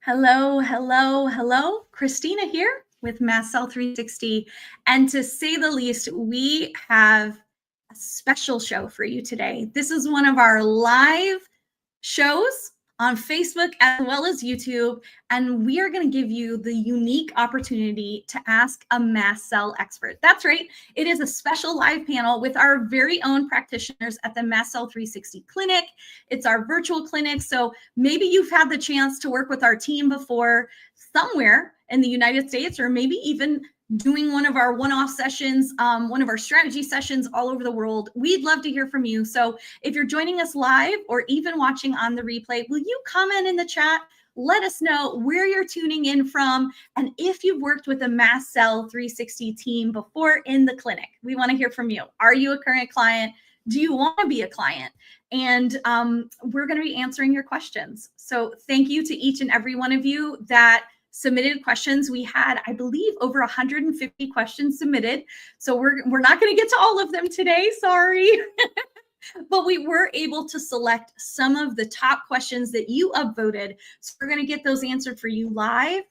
Hello, hello, hello. Christina here with Mast Cell 360. And to say the least, we have a special show for you today. This is one of our live shows on Facebook as well as YouTube, and we are going to give you the unique opportunity to ask a mast cell expert. That's right. It is a special live panel with our very own practitioners at the Mast Cell 360 Clinic. It's our virtual clinic, so maybe you've had the chance to work with our team before somewhere in the United States, or maybe even doing one of our one-off sessions, one of our strategy sessions all over the world. We'd love to hear from you. So if you're joining us live or even watching on the replay, will you comment in the chat? Let us know where you're tuning in from and if you've worked with a Mast Cell 360 team before in the clinic. We want to hear from you. Are you a current client? Do you want to be a client? And we're going to be answering your questions. So thank you to each and every one of you that submitted questions. We had, I believe, over 150 questions submitted. So we're not going to get to all of them today, sorry. But we were able to select some of the top questions that you upvoted. So we're going to get those answered for you live.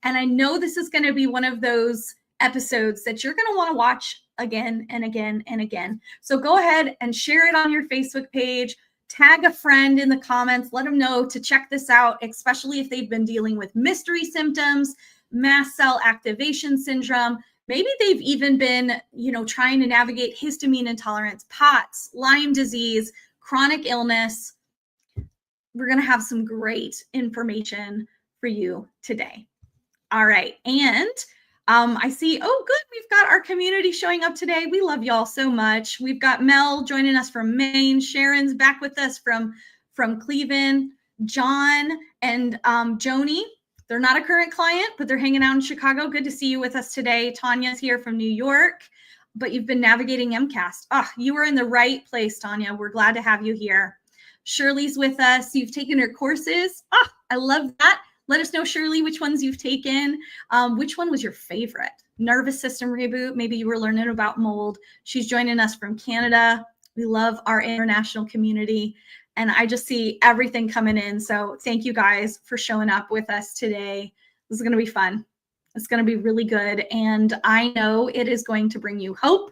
And I know this is going to be one of those episodes that you're going to want to watch again and again and again. So go ahead and share it on your Facebook page. Tag a friend in the comments, let them know to check this out, especially if they've been dealing with mystery symptoms, mast cell activation syndrome. Maybe they've even been, trying to navigate histamine intolerance, POTS, Lyme disease, chronic illness. We're going to have some great information for you today. All right. And I see, oh, good. We've got our community showing up today. We love y'all so much. We've got Mel joining us from Maine. Sharon's back with us from Cleveland. John and Joni, they're not a current client, but they're hanging out in Chicago. Good to see you with us today. Tanya's here from New York, but you've been navigating MCAS. You were in the right place, Tanya. We're glad to have you here. Shirley's with us. You've taken her courses. I love that. Let us know, Shirley, which ones you've taken. Which one was your favorite? Nervous system reboot. Maybe you were learning about mold. She's joining us from Canada. We love our international community. And I just see everything coming in. So thank you guys for showing up with us today. This is going to be fun. It's going to be really good. And I know it is going to bring you hope.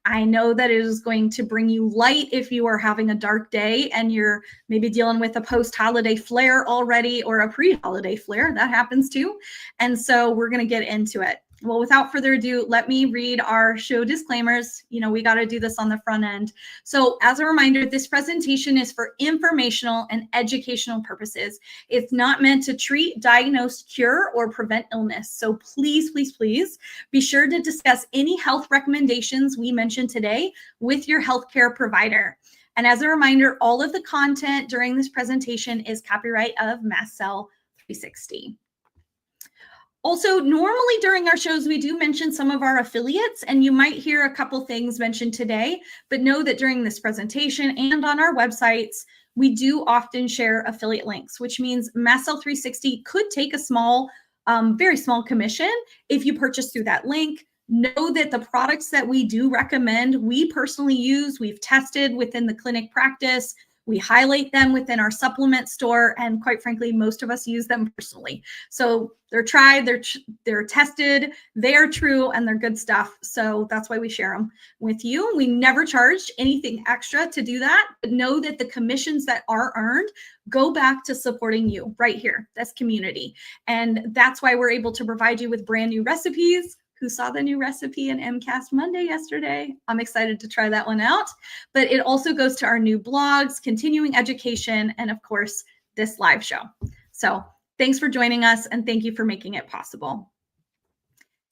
I know that it is going to bring you light if you are having a dark day and you're maybe dealing with a post-holiday flare already or a pre-holiday flare. That happens too. And so we're going to get into it. Well, without further ado, let me read our show disclaimers. We got to do this on the front end. So as a reminder, this presentation is for informational and educational purposes. It's not meant to treat, diagnose, cure, or prevent illness. So please, please, please be sure to discuss any health recommendations we mentioned today with your healthcare provider. And as a reminder, all of the content during this presentation is copyright of Mast Cell 360. Also, normally during our shows, we do mention some of our affiliates, and you might hear a couple things mentioned today, but know that during this presentation and on our websites, we do often share affiliate links, which means Mast Cell 360 could take a small, very small commission if you purchase through that link. Know that the products that we do recommend, we personally use, we've tested within the clinic practice. We highlight them within our supplement store, and quite frankly, most of us use them personally. So they're tried, they're tested, they are true, and they're good stuff. So that's why we share them with you. We never charge anything extra to do that, but know that the commissions that are earned go back to supporting you right here, this community. And that's why we're able to provide you with brand new recipes. Who saw the new recipe in MCAS Monday yesterday? I'm excited to try that one out. But it also goes to our new blogs, continuing education, and of course, this live show. So thanks for joining us, and thank you for making it possible.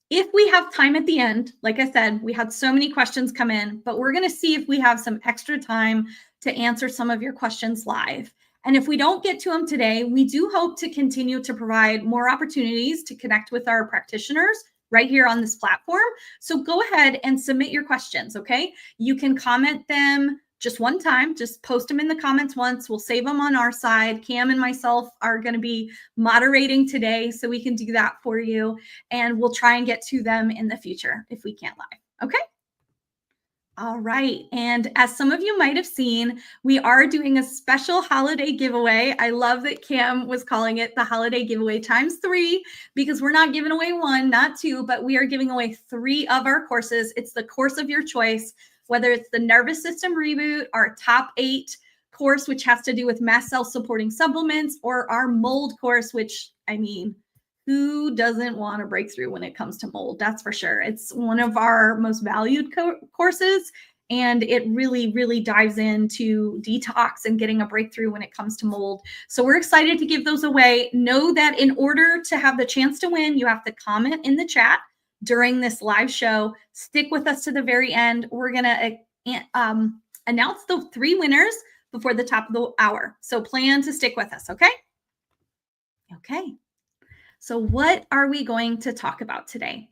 If we have time at the end, like I said, we had so many questions come in, but we're going to see if we have some extra time to answer some of your questions live. And if we don't get to them today, we do hope to continue to provide more opportunities to connect with our practitioners right here on this platform. So go ahead and submit your questions, okay? You can comment them just one time, just post them in the comments once. We'll save them on our side. Cam and myself are going to be moderating today, so we can do that for you. And we'll try and get to them in the future if we can't live, okay? All right. And as some of you might have seen, we are doing a special holiday giveaway. I love that Cam was calling it the holiday giveaway times 3, because we're not giving away 1, not 2, but we are giving away 3 of our courses. It's the course of your choice, whether it's the nervous system reboot, our top 8 course, which has to do with mast cell supporting supplements, or our mold course, which, I mean, who doesn't want a breakthrough when it comes to mold? That's for sure. It's one of our most valued courses, and it really, really dives into detox and getting a breakthrough when it comes to mold. So we're excited to give those away. Know that in order to have the chance to win, you have to comment in the chat during this live show. Stick with us to the very end. We're going to announce the 3 winners before the top of the hour. So plan to stick with us, okay? Okay. So what are we going to talk about today?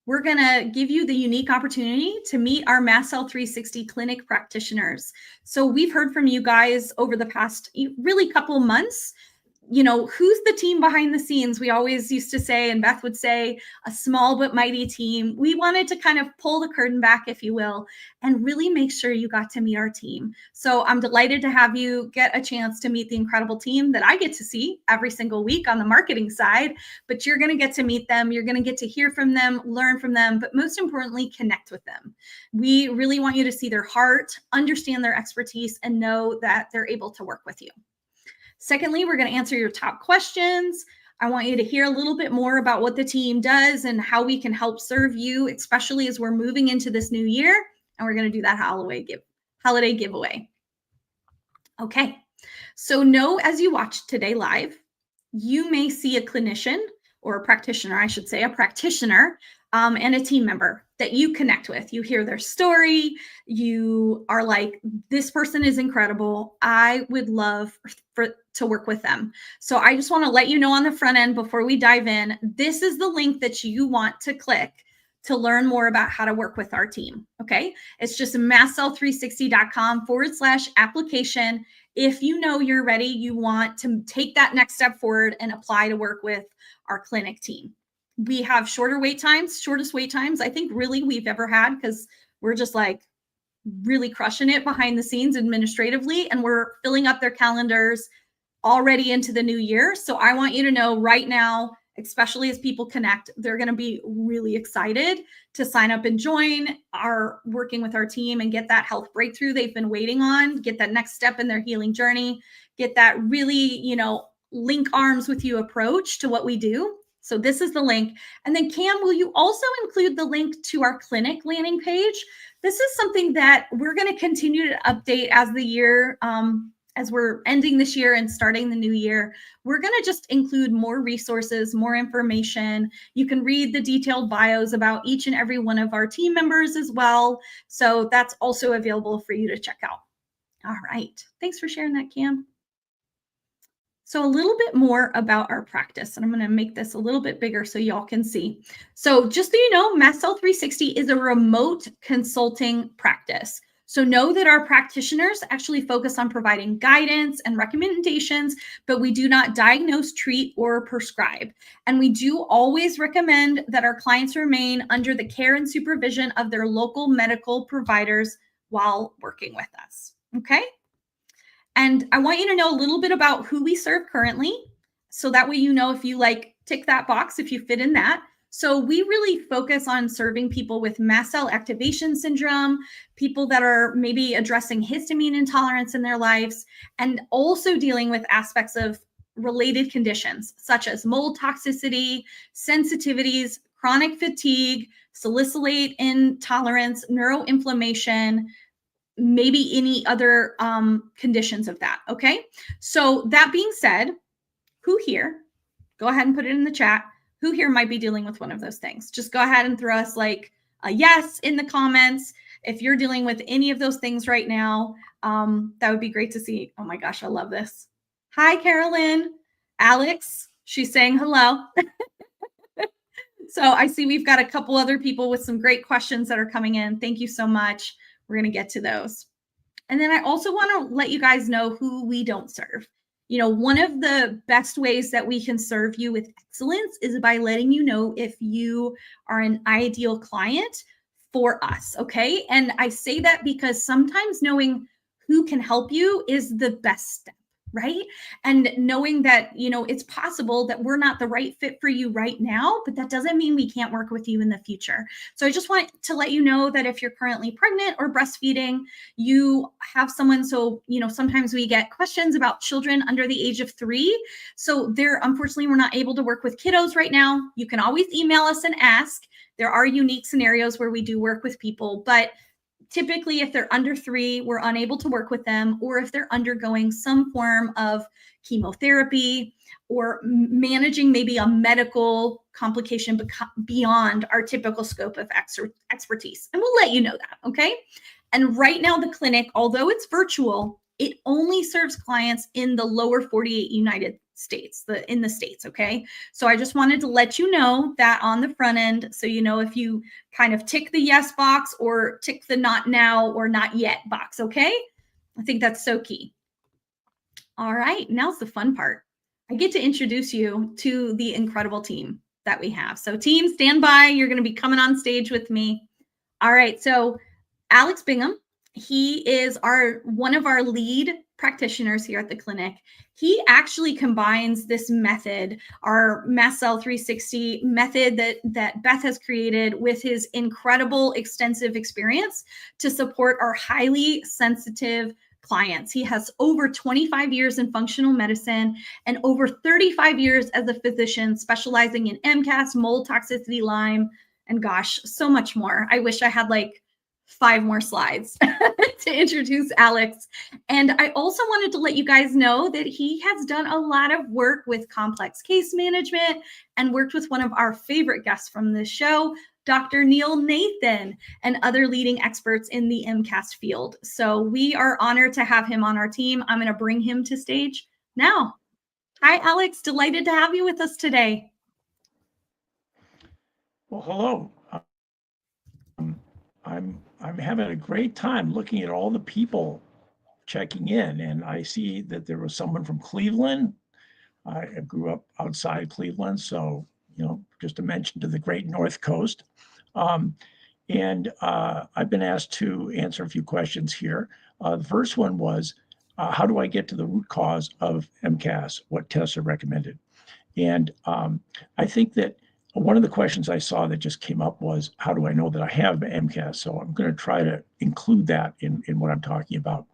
We're going to give you the unique opportunity to meet our Mast Cell 360 clinic practitioners. So we've heard from you guys over the past really couple months, who's the team behind the scenes? We always used to say, and Beth would say, a small but mighty team. We wanted to kind of pull the curtain back, if you will, and really make sure you got to meet our team. So I'm delighted to have you get a chance to meet the incredible team that I get to see every single week on the marketing side, but you're going to get to meet them. You're going to get to hear from them, learn from them, but most importantly, connect with them. We really want you to see their heart, understand their expertise, and know that they're able to work with you. Secondly, we're going to answer your top questions. I want you to hear a little bit more about what the team does and how we can help serve you, especially as we're moving into this new year. And we're going to do that holiday giveaway. Okay, so know as you watch today live, you may see a clinician or a practitioner, I should say, a practitioner and a team member that you connect with. You hear their story. You are like, this person is incredible. I would love to work with them. So I just want to let you know on the front end before we dive in, this is the link that you want to click to learn more about how to work with our team. Okay. It's just mastcell360.com/application. If you know you're ready, you want to take that next step forward and apply to work with our clinic team. We have shortest wait times I think really we've ever had, because we're just like really crushing it behind the scenes administratively, and we're filling up their calendars already into the new year. So I want you to know right now, especially as people connect, they're going to be really excited to sign up and join working with our team and get that health breakthrough they've been waiting on, get that next step in their healing journey, get that really, link arms with you approach to what we do. So this is the link. And then Cam, will you also include the link to our clinic landing page? This is something that we're going to continue to update as the year, as we're ending this year and starting the new year. We're going to just include more resources, more information. You can read the detailed bios about each and every one of our team members as well. So that's also available for you to check out. All right. Thanks for sharing that, Cam. So a little bit more about our practice, and I'm going to make this a little bit bigger so y'all can see. So just so you know, Mast Cell 360 is a remote consulting practice. So know that our practitioners actually focus on providing guidance and recommendations, but we do not diagnose, treat, or prescribe. And we do always recommend that our clients remain under the care and supervision of their local medical providers while working with us. Okay? And I want you to know a little bit about who we serve currently, so that way you know if you tick that box, if you fit in that. So we really focus on serving people with Mast Cell Activation Syndrome, people that are maybe addressing histamine intolerance in their lives, and also dealing with aspects of related conditions such as mold toxicity, sensitivities, chronic fatigue, salicylate intolerance, neuroinflammation, maybe any other conditions of that. Okay. So that being said, who here, go ahead and put it in the chat, who here might be dealing with one of those things? Just go ahead and throw us like a yes in the comments. If you're dealing with any of those things right now, that would be great to see. Oh my gosh, I love this. Hi, Carolyn. Alex, she's saying hello. So I see we've got a couple other people with some great questions that are coming in. Thank you so much. We're going to get to those. And then I also want to let you guys know who we don't serve. One of the best ways that we can serve you with excellence is by letting you know if you are an ideal client for us, okay? And I say that because sometimes knowing who can help you is the best step, right? And knowing that, it's possible that we're not the right fit for you right now, but that doesn't mean we can't work with you in the future. So I just want to let you know that if you're currently pregnant or breastfeeding, you have someone. So, sometimes we get questions about children under the age of 3. So unfortunately, we're not able to work with kiddos right now. You can always email us and ask. There are unique scenarios where we do work with people, but typically, if they're under 3, we're unable to work with them, or if they're undergoing some form of chemotherapy or managing maybe a medical complication beyond our typical scope of expertise. And we'll let you know that, okay? And right now, the clinic, although it's virtual, it only serves clients in the lower 48 United States, in the States, okay? So I just wanted to let you know that on the front end, so if you kind of tick the yes box or tick the not now or not yet box, okay? I think that's so key. All right, now's the fun part. I get to introduce you to the incredible team that we have. So team, stand by. You're going to be coming on stage with me. All right, so Alex Bingham, he is one of our lead practitioners here at the clinic. He actually combines this method, our Mast Cell 360 method that Beth has created, with his incredible extensive experience to support our highly sensitive clients. He has over 25 years in functional medicine and over 35 years as a physician specializing in MCAS, mold toxicity, Lyme, and gosh, so much more. I wish I had like 5 more slides to introduce Alex. And I also wanted to let you guys know that he has done a lot of work with complex case management and worked with one of our favorite guests from this show, Dr. Neil Nathan, and other leading experts in the MCAS field. So we are honored to have him on our team. I'm going to bring him to stage now. Hi, Alex. Delighted to have you with us today. Well, hello. I'm having a great time looking at all the people checking in, and I see that there was someone from Cleveland. I grew up outside Cleveland, so just a mention to the great North Coast. And I've been asked to answer a few questions here. The first one was, how do I get to the root cause of MCAS? What tests are recommended? And I think that one of the questions I saw that just came up was, how do I know that I have MCAS? So I'm going to try to include that in what I'm talking about.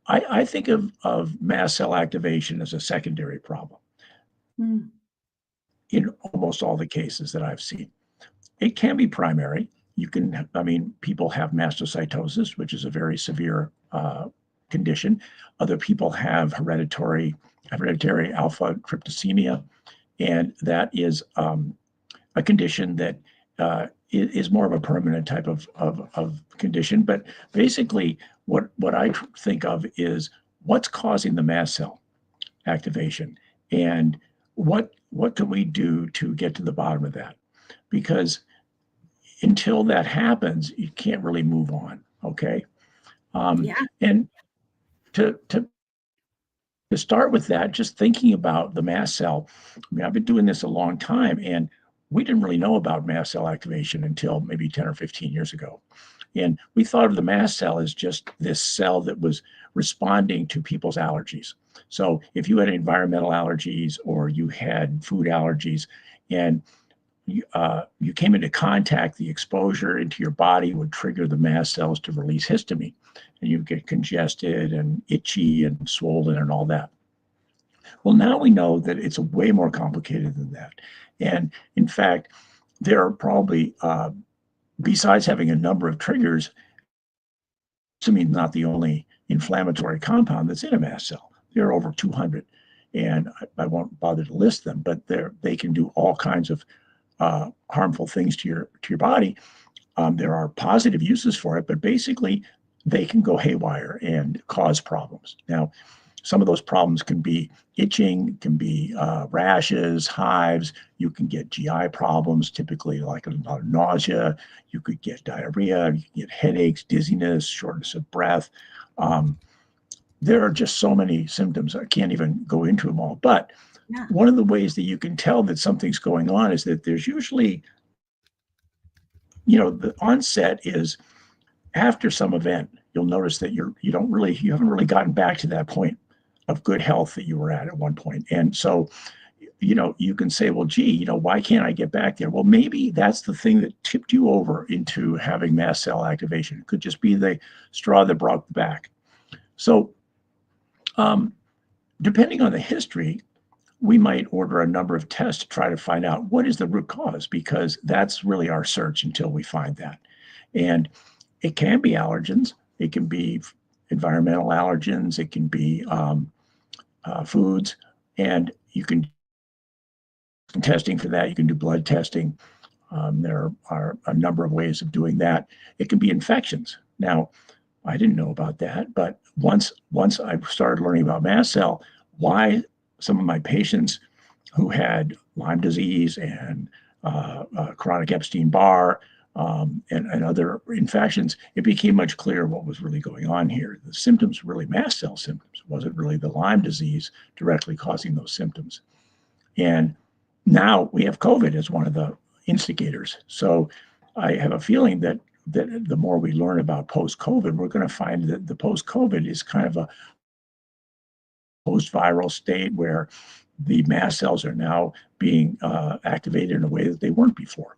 I think of mast cell activation as a secondary problem in almost all the cases that I've seen. It can be primary. People have mastocytosis, which is a very severe condition. Other people have hereditary alpha tryptosemia, and that is a condition that is more of a permanent type of condition. But basically, what I think of is what's causing the mast cell activation, and what can we do to get to the bottom of that? Because until that happens, you can't really move on. Okay. And to start with that, just thinking about the mast cell, I've been doing this a long time, and we didn't really know about mast cell activation until maybe 10 or 15 years ago. And we thought of the mast cell as just this cell that was responding to people's allergies. So if you had environmental allergies or you had food allergies, and you came into contact, the exposure into your body would trigger the mast cells to release histamine, and you get congested and itchy and swollen and all that. Well, now we know that it's way more complicated than that. And in fact, there are probably, besides having a number of triggers, histamine is not the only inflammatory compound that's in a mast cell. There are over 200, and I won't bother to list them, but they can do all kinds of harmful things to your body. There are positive uses for it, but basically they can go haywire and cause problems. Now, some of those problems can be itching, can be rashes, hives. You can get GI problems, typically like a lot of nausea. You could get diarrhea, you can get headaches, dizziness, shortness of breath. There are just so many symptoms. I can't even go into them all. But one of the ways that you can tell that something's going on is that there's usually the onset is after some event. You'll notice that you haven't really gotten back to that point of good health that you were at one point. And so, you can say, well, gee, why can't I get back there? Well, maybe that's the thing that tipped you over into having mast cell activation. It could just be the straw that broke the back. So, depending on the history, we might order a number of tests to try to find out what is the root cause, because that's really our search until we find that. And it can be allergens. It can be environmental allergens. It can be foods. And you can do testing for that. You can do blood testing. There are a number of ways of doing that. It can be infections. Now, I didn't know about that, but once I started learning about mast cell, why some of my patients who had Lyme disease and chronic Epstein-Barr and other infections, it became much clearer what was really going on here. The symptoms were really mast cell symptoms. It wasn't really the Lyme disease directly causing those symptoms. And now we have COVID as one of the instigators. So I have a feeling that the more we learn about post-COVID, we're going to find that the post-COVID is kind of a post-viral state where the mast cells are now being activated in a way that they weren't before.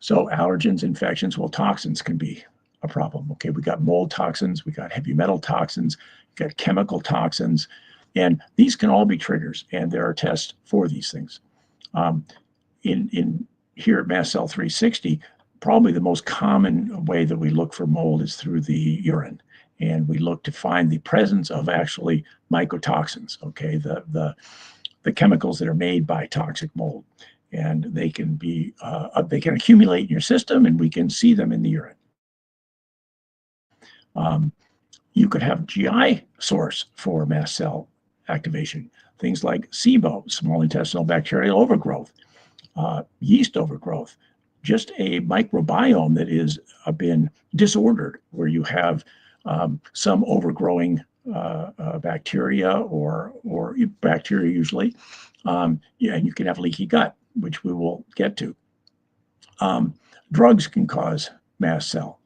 So allergens, infections, well, toxins can be a problem. Okay, we got mold toxins, we got heavy metal toxins, we got chemical toxins, and these can all be triggers, and there are tests for these things. In here at Mast Cell 360, probably the most common way that we look for mold is through the urine. And we look to find the presence of actually mycotoxins, okay, the chemicals that are made by toxic mold. And they can accumulate in your system, and we can see them in the urine. You could have GI source for mast cell activation, things like SIBO, small intestinal bacterial overgrowth, yeast overgrowth, just a microbiome that is been disordered, where you have some overgrowing bacteria or bacteria usually, and you can have leaky gut, which we will get to. Drugs can cause mast cell.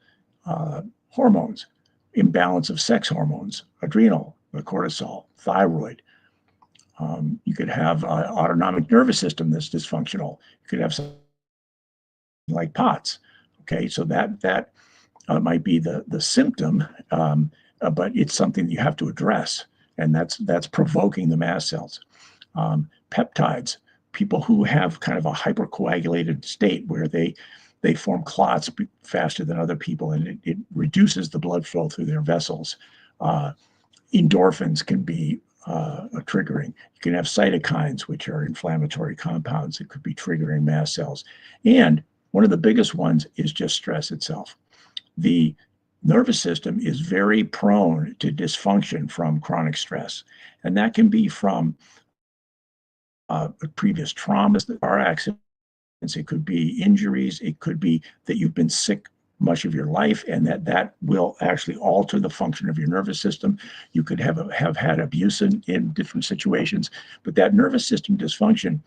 Hormones, imbalance of sex hormones, adrenal, cortisol, thyroid. You could have an autonomic nervous system that's dysfunctional. You could have something like POTS. Okay, so that might be the symptom, but it's something you have to address, and that's provoking the mast cells. Peptides, people who have kind of a hypercoagulated state where they form clots faster than other people, and it reduces the blood flow through their vessels. Endorphins can be triggering. You can have cytokines, which are inflammatory compounds that could be triggering mast cells. And one of the biggest ones is just stress itself. The nervous system is very prone to dysfunction from chronic stress, and that can be from previous traumas, car accidents. It could be injuries. It could be that you've been sick much of your life, and that will actually alter the function of your nervous system. You could have had abuse in different situations, but that nervous system dysfunction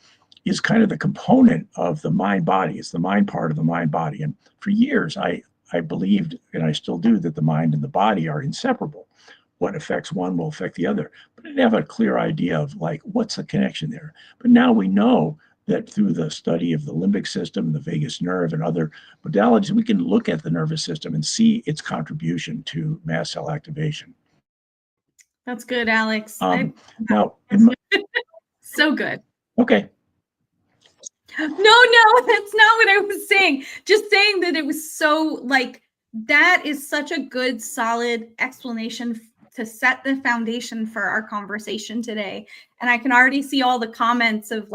is kind of the component of the mind-body. It's the mind part of the mind-body. And for years, I believed, and I still do, that the mind and the body are inseparable. What affects one will affect the other. But I didn't have a clear idea of like, what's the connection there? But now we know that through the study of the limbic system, the vagus nerve, and other modalities, we can look at the nervous system and see its contribution to mast cell activation. That's good, Alex. Now, so good. Okay. No, that's not what I was saying. Just saying that it was so that is such a good, solid explanation to set the foundation for our conversation today. And I can already see all the comments of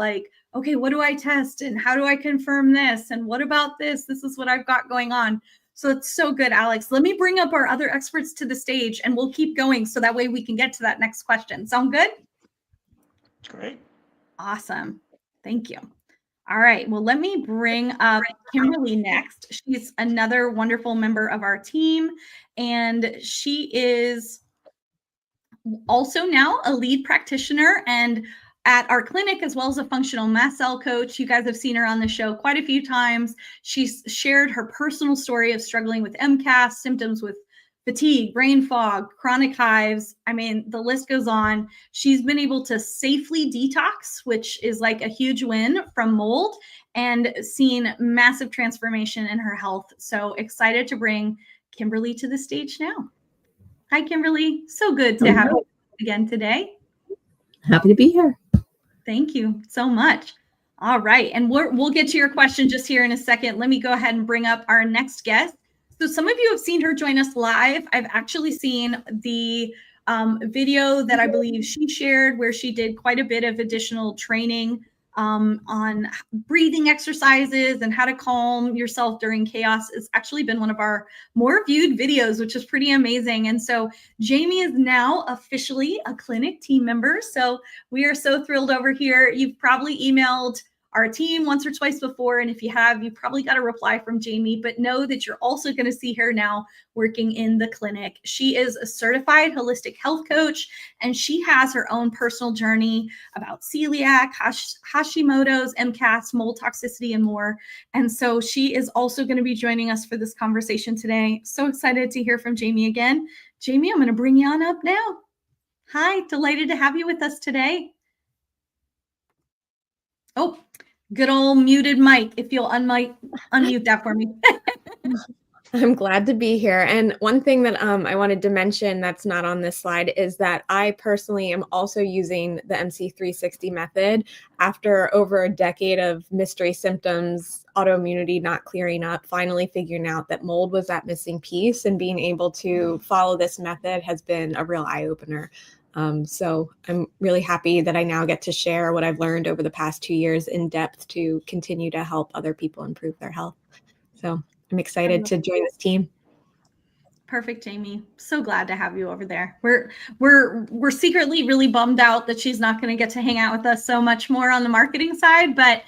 okay, what do I test? And how do I confirm this? And what about this? This is what I've got going on. So it's so good, Alex. Let me bring up our other experts to the stage and we'll keep going so that way we can get to that next question. Sound good? Great. Awesome. Thank you. All right. Well, let me bring up Kimberley next. She's another wonderful member of our team, and she is also now a lead practitioner and at our clinic, as well as a functional mast cell coach. You guys have seen her on the show quite a few times. She's shared her personal story of struggling with MCAS, symptoms with fatigue, brain fog, chronic hives. I mean, the list goes on. She's been able to safely detox, which is like a huge win, from mold, and seen massive transformation in her health. So excited to bring Kimberley to the stage now. Hi, Kimberley. So good to have you again today. Happy to be here. Thank you so much. All right. And we'll get to your question just here in a second. Let me go ahead and bring up our next guest. So some of you have seen her join us live. I've actually seen the video that I believe she shared, where she did quite a bit of additional training on breathing exercises and how to calm yourself during chaos. It's actually been one of our more viewed videos, which is pretty amazing. And so Jamie is now officially a clinic team member. So we are so thrilled over here. You've probably emailed our team once or twice before, and if you have, you probably got a reply from Jamie, but know that you're also going to see her now working in the clinic. She is a certified holistic health coach, and she has her own personal journey about celiac, Hashimoto's, MCAS, mold toxicity, and more. And so she is also going to be joining us for this conversation today. So excited to hear from Jamie again. Jamie, I'm going to bring you on up now. Hi, delighted to have you with us today. Oh, good old muted mic. If you'll unmute that for me. I'm glad to be here. And one thing that I wanted to mention that's not on this slide is that I personally am also using the MC360 method after over a decade of mystery symptoms, autoimmunity not clearing up, finally figuring out that mold was that missing piece, and being able to follow this method has been a real eye-opener. So I'm really happy that I now get to share what I've learned over the past 2 years in depth to continue to help other people improve their health. So I'm excited to join this team. Perfect, Jamie. So glad to have you over there. We're secretly really bummed out that she's not going to get to hang out with us so much more on the marketing side, but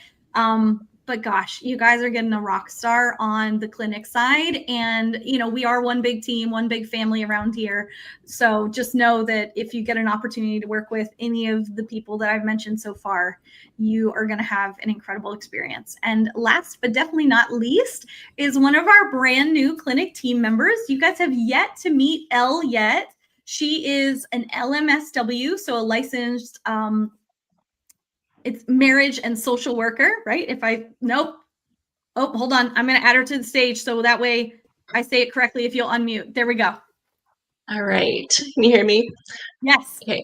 gosh, you guys are getting a rock star on the clinic side. And, you know, we are one big team, one big family around here. So just know that if you get an opportunity to work with any of the people that I've mentioned so far, you are going to have an incredible experience. And last but definitely not least is one of our brand new clinic team members. You guys have yet to meet Elle yet. She is an LMSW, so a licensed it's marriage and social worker, right? Nope. Oh, hold on. I'm going to add her to the stage so that way I say it correctly if you'll unmute. There we go. All right. Can you hear me? Yes. Okay.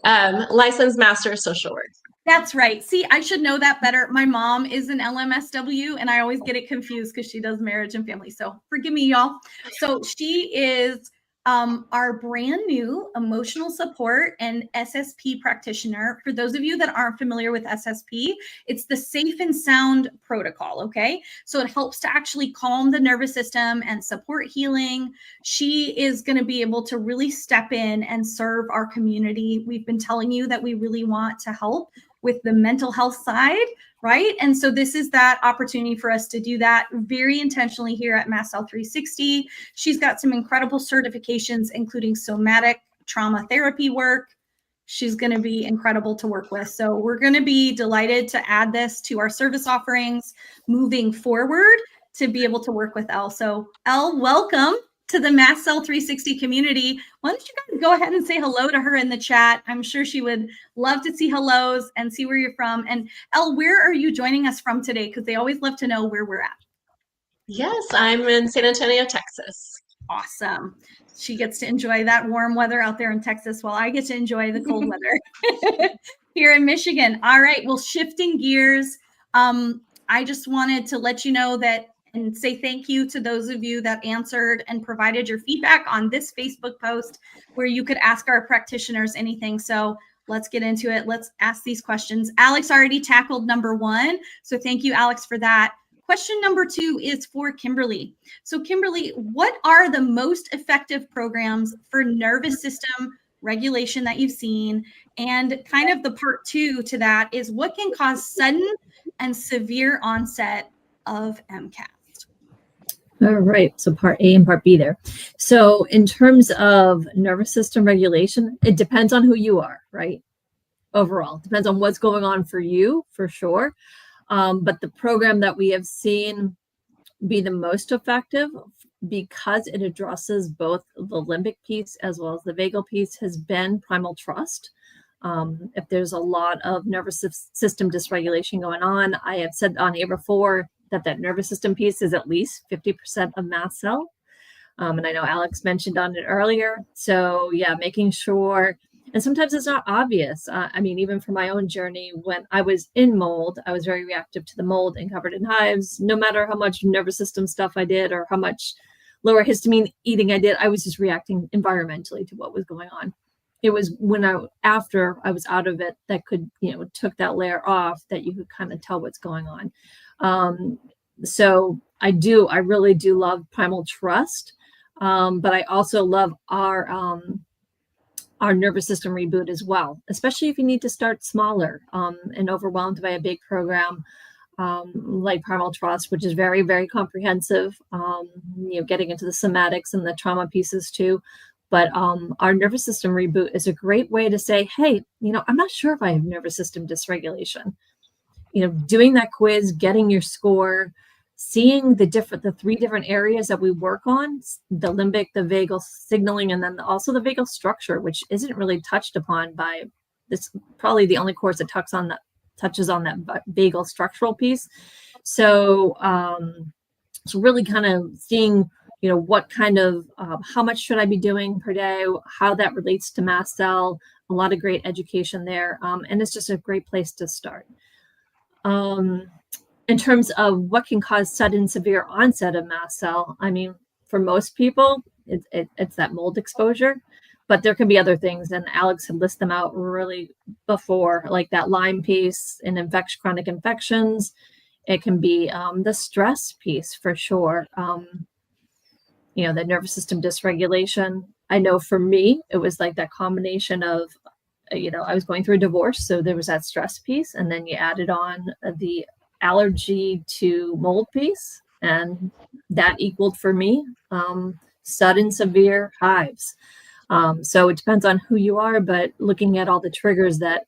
Licensed master of social work. That's right. See, I should know that better. My mom is an LMSW, and I always get it confused because she does marriage and family. So forgive me, y'all. So she is our brand new emotional support and SSP practitioner. For those of you that aren't familiar with SSP, it's the safe and sound protocol. Okay. So it helps to actually calm the nervous system and support healing. She is going to be able to really step in and serve our community. We've been telling you that we really want to help with the mental health side, right? And so this is that opportunity for us to do that very intentionally here at Mast Cell 360. She's got some incredible certifications, including somatic trauma therapy work. She's going to be incredible to work with. So we're going to be delighted to add this to our service offerings moving forward to be able to work with Elle. So Elle, welcome to the Mast Cell 360 community. Why don't you guys go ahead and say hello to her in the chat? I'm sure she would love to see hellos and see where you're from. And Elle, where are you joining us from today? Because they always love to know where we're at. Yes, I'm in San Antonio, Texas. Awesome. She gets to enjoy that warm weather out there in Texas while I get to enjoy the cold weather here in Michigan. All right. Well, shifting gears, I just wanted to let you know that and say thank you to those of you that answered and provided your feedback on this Facebook post where you could ask our practitioners anything. So let's get into it. Let's ask these questions. Alex already tackled number 1. So thank you, Alex, for that. Question number 2 is for Kimberley. So Kimberley, what are the most effective programs for nervous system regulation that you've seen? And kind of the part 2 to that is what can cause sudden and severe onset of MCAS? All right. So part A and part B there. So in terms of nervous system regulation, it depends on who you are, right? overall. Depends on what's going on for you, for sure. But the program that we have seen be the most effective, because it addresses both the limbic piece as well as the vagal piece, has been primal trust. If there's a lot of nervous system dysregulation going on, I have said on here before that nervous system piece is at least 50% of mast cell. And I know Alex mentioned on it earlier. So yeah, making sure, and sometimes it's not obvious. I mean, even for my own journey, when I was in mold, I was very reactive to the mold and covered in hives. No matter how much nervous system stuff I did or how much lower histamine eating I did, I was just reacting environmentally to what was going on. It was when after I was out of it, that could, took that layer off, that you could kind of tell what's going on. So I really do love primal trust. But I also love our nervous system reboot as well, especially if you need to start smaller and overwhelmed by a big program like Primal Trust, which is very, very comprehensive, getting into the somatics and the trauma pieces too. But our nervous system reboot is a great way to say, hey, I'm not sure if I have nervous system dysregulation. Doing that quiz, getting your score, seeing the 3 different areas that we work on, the limbic, the vagal signaling, and then also the vagal structure, which isn't really touched upon by this, probably the only course that touches on that vagal structural piece. So, so really kind of seeing, what kind of, how much should I be doing per day, how that relates to mast cell, a lot of great education there. And it's just a great place to start. In terms of what can cause sudden severe onset of mast cell, I mean, for most people, it's that mold exposure, but there can be other things, and Alex had listed them out really before, like that Lyme piece and chronic infections. It can be the stress piece for sure. The nervous system dysregulation. I know for me, it was like that combination of, I was going through a divorce, so there was that stress piece, and then you added on the allergy to mold piece, and that equaled for me sudden severe hives. So it depends on who you are, but looking at all the triggers that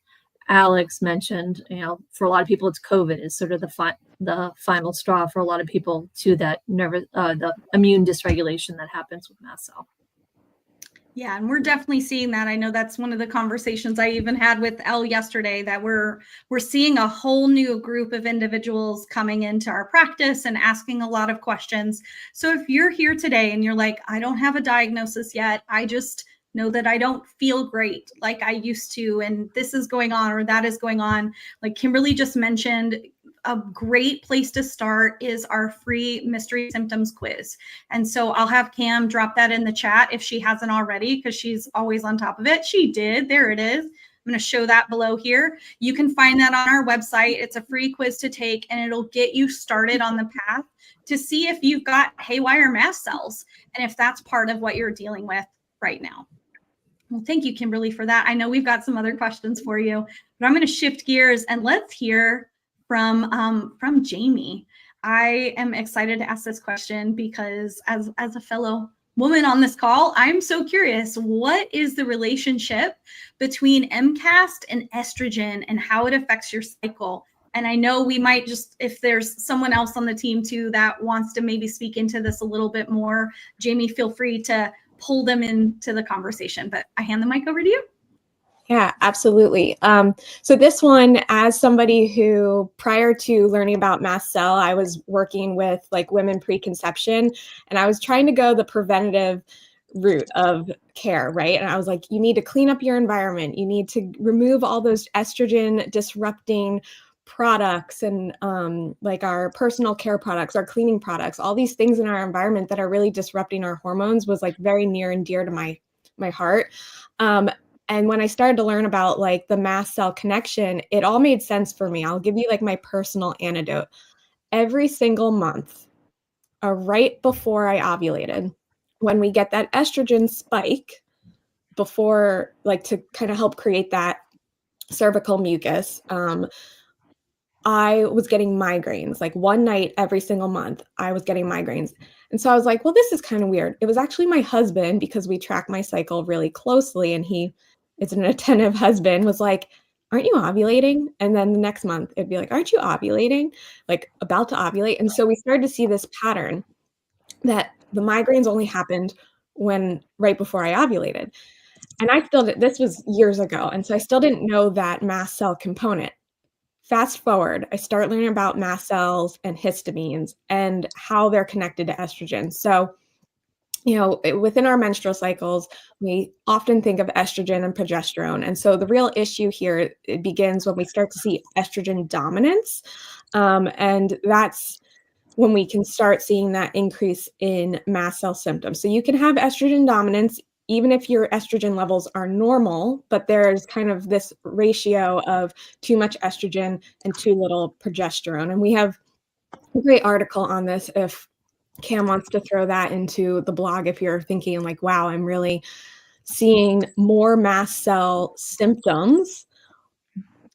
Alex mentioned, for a lot of people it's COVID is sort of the final straw for a lot of people to that the immune dysregulation that happens with mast cell. Yeah, and we're definitely seeing that. I know that's one of the conversations I even had with Elle yesterday, that we're seeing a whole new group of individuals coming into our practice and asking a lot of questions. So if you're here today and you're like, I don't have a diagnosis yet, I just know that I don't feel great like I used to, and this is going on or that is going on, like Kimberly just mentioned, a great place to start is our free mystery symptoms quiz. And so I'll have Cam drop that in the chat if she hasn't already, because she's always on top of it. She did. There it is. I'm going to show that below here. You can find that on our website. It's a free quiz to take, and it'll get you started on the path to see if you've got haywire mast cells and if that's part of what you're dealing with right now. Well, thank you, Kimberly, for that. I know we've got some other questions for you, but I'm going to shift gears and let's hear from Jamie. I am excited to ask this question because as a fellow woman on this call, I'm so curious, what is the relationship between MCAS and estrogen and how it affects your cycle? And I know we might just, if there's someone else on the team too that wants to maybe speak into this a little bit more, Jamie, feel free to pull them into the conversation, but I hand the mic over to you. Yeah, absolutely. So this one, as somebody who, prior to learning about mast cell, I was working with like women preconception, and I was trying to go the preventative route of care, right? And I was like, you need to clean up your environment. You need to remove all those estrogen disrupting products and like our personal care products, our cleaning products, all these things in our environment that are really disrupting our hormones was like very near and dear to my heart. And when I started to learn about like the mast cell connection, it all made sense for me. I'll give you like my personal anecdote. Every single month, right before I ovulated, when we get that estrogen spike before, like to kind of help create that cervical mucus, I was getting migraines. Like one night every single month, I was getting migraines. And so I was like, well, this is kind of weird. It was actually my husband, because we track my cycle really closely, and he is an attentive husband, was like, aren't you ovulating? And then the next month it'd be like, aren't you ovulating? Like about to ovulate. And so we started to see this pattern that the migraines only happened right before I ovulated. And this was years ago. And so I still didn't know that mast cell component. Fast forward, I start learning about mast cells and histamines and how they're connected to estrogen. So, within our menstrual cycles, we often think of estrogen and progesterone. And so the real issue here, it begins when we start to see estrogen dominance. And that's when we can start seeing that increase in mast cell symptoms. So you can have estrogen dominance even if your estrogen levels are normal, but there's kind of this ratio of too much estrogen and too little progesterone. And we have a great article on this if Cam wants to throw that into the blog, if you're thinking like, wow, I'm really seeing more mast cell symptoms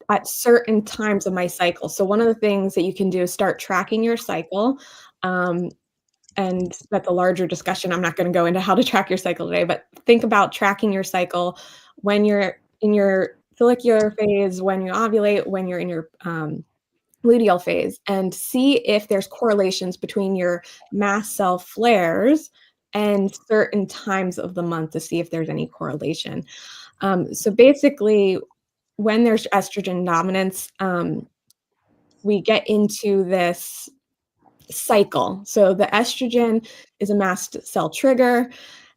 at certain times of my cycle. So one of the things that you can do is start tracking your cycle. And that's a larger discussion. I'm not going to go into how to track your cycle today, but think about tracking your cycle when you're in your follicular phase, when you ovulate, when you're in your luteal phase, and see if there's correlations between your mast cell flares and certain times of the month to see if there's any correlation. So basically, when there's estrogen dominance, we get into this cycle. So the estrogen is a mast cell trigger,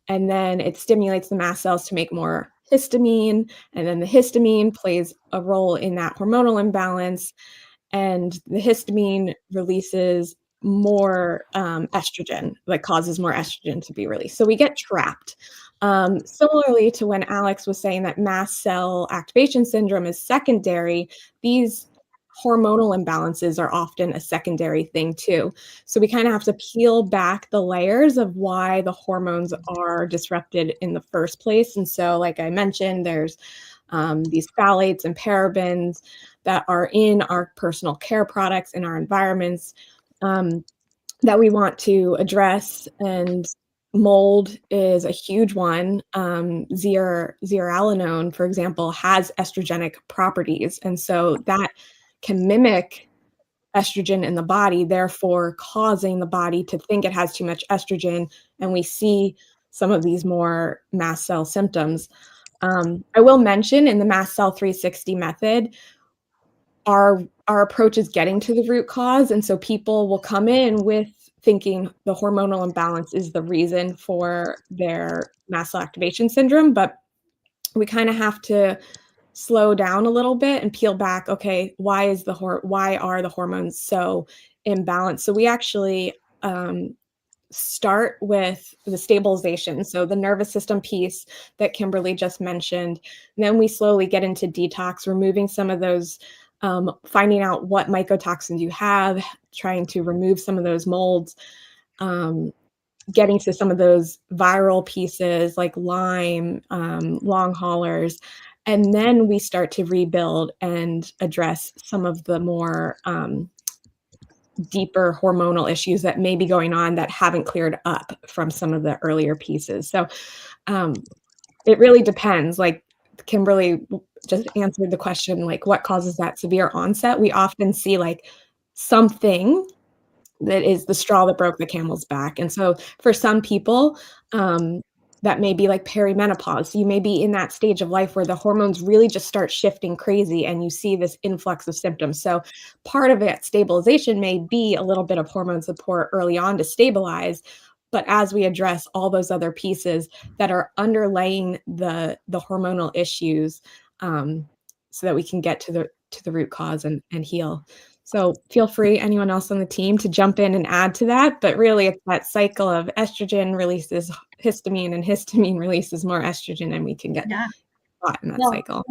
and then it stimulates the mast cells to make more histamine, and then the histamine plays a role in that hormonal imbalance, and the histamine releases more estrogen, like causes more estrogen to be released. So we get trapped. Similarly to when Alex was saying that mast cell activation syndrome is secondary, these hormonal imbalances are often a secondary thing too. So we kind of have to peel back the layers of why the hormones are disrupted in the first place. And so, like I mentioned, there's these phthalates and parabens that are in our personal care products, in our environments, that we want to address. And mold is a huge one. Zearalenone, for example, has estrogenic properties. And so that can mimic estrogen in the body, therefore causing the body to think it has too much estrogen. And we see some of these more mast cell symptoms. I will mention in the Mast Cell 360 method, our approach is getting to the root cause. And so people will come in with thinking the hormonal imbalance is the reason for their mast cell activation syndrome, but we kind of have to slow down a little bit and peel back. Okay, why are the hormones so imbalanced? So we actually start with the stabilization, so the nervous system piece that Kimberley just mentioned. And then we slowly get into detox, removing some of those, finding out what mycotoxins you have, trying to remove some of those molds, getting to some of those viral pieces like Lyme, long haulers. And then we start to rebuild and address some of the more deeper hormonal issues that may be going on that haven't cleared up from some of the earlier pieces. So it really depends. Like Kimberley just answered the question, like what causes that severe onset? We often see like something that is the straw that broke the camel's back. And so for some people, that may be like perimenopause. You may be in that stage of life where the hormones really just start shifting crazy and you see this influx of symptoms. So part of that stabilization may be a little bit of hormone support early on to stabilize. But as we address all those other pieces that are underlaying the hormonal issues, so that we can get to the root cause and heal. So feel free, anyone else on the team, to jump in and add to that. But really, it's that cycle of estrogen releases histamine and histamine releases more estrogen, and we can get caught in that cycle.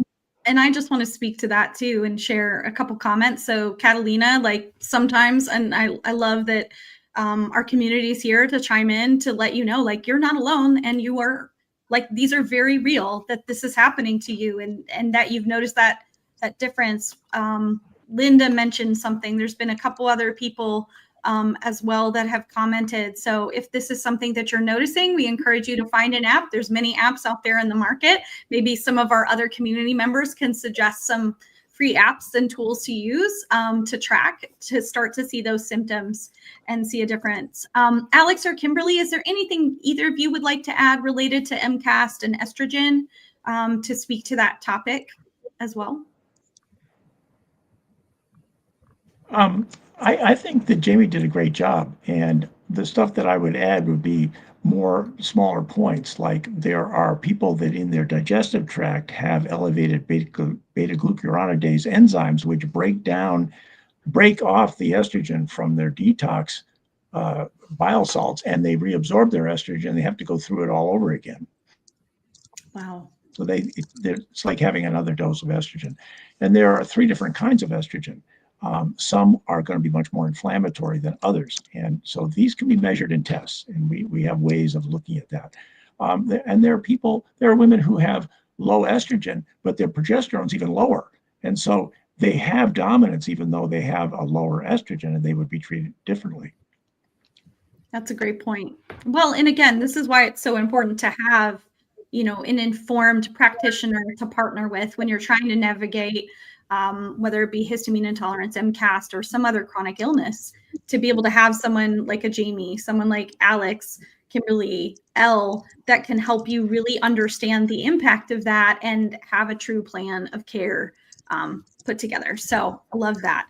And I just want to speak to that too and share a couple comments. So Catalina, like sometimes, and I love that our community is here to chime in to let you know, like you're not alone and you are, like these are very real, that this is happening to you and that you've noticed that difference. Linda mentioned something. There's been a couple other people as well that have commented. So if this is something that you're noticing, we encourage you to find an app. There's many apps out there in the market. Maybe some of our other community members can suggest some free apps and tools to use to track, to start to see those symptoms and see a difference. Alex or Kimberly, is there anything either of you would like to add related to MCAS and estrogen to speak to that topic as well? I think that Jamie did a great job, and the stuff that I would add would be more smaller points, like there are people that in their digestive tract have elevated beta-glucuronidase enzymes, which break off the estrogen from their detox bile salts, and they reabsorb their estrogen. They have to go through it all over again. Wow. So it's like having another dose of estrogen. And there are 3 different kinds of estrogen. Some are going to be much more inflammatory than others. And so these can be measured in tests, and we have ways of looking at that. And there are women who have low estrogen, but their progesterone's even lower. And so they have dominance even though they have a lower estrogen, and they would be treated differently. That's a great point. Well, and again, this is why it's so important to have, an informed practitioner to partner with when you're trying to navigate whether it be histamine intolerance, MCAS, or some other chronic illness, to be able to have someone like a Jamie, someone like Alex, Kimberly, Elle, that can help you really understand the impact of that and have a true plan of care put together. So I love that.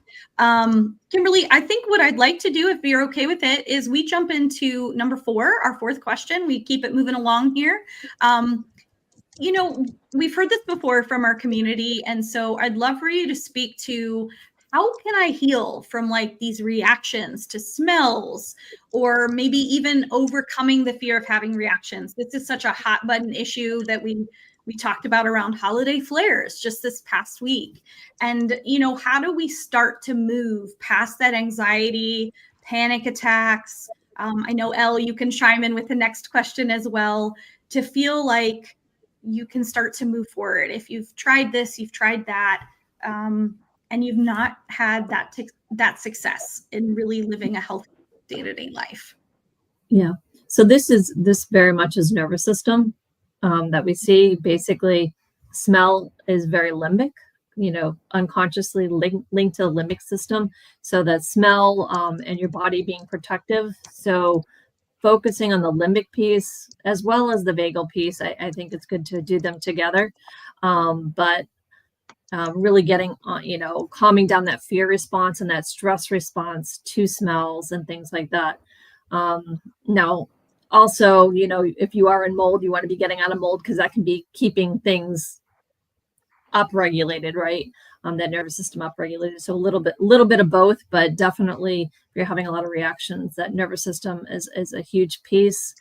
Kimberly, I think what I'd like to do, if you're okay with it, is we jump into number 4, our 4th question. We keep it moving along here. We've heard this before from our community. And so I'd love for you to speak to, how can I heal from like these reactions to smells, or maybe even overcoming the fear of having reactions? This is such a hot button issue that we talked about around holiday flares just this past week. And, how do we start to move past that anxiety, panic attacks? I know, Elle, you can chime in with the next question as well, to feel like you can start to move forward. If you've tried this, you've tried that, and you've not had that success in really living a healthy day-to-day life. Yeah. So this very much is nervous system that we see. Basically, smell is very limbic, unconsciously linked to the limbic system. So that smell and your body being protective. So focusing on the limbic piece as well as the vagal piece, I think it's good to do them together. But really getting, calming down that fear response and that stress response to smells and things like that. Now, also, if you are in mold, you want to be getting out of mold, because that can be keeping things upregulated, right? That nervous system upregulated. So a little bit of both, but definitely if you're having a lot of reactions, that nervous system is a huge piece.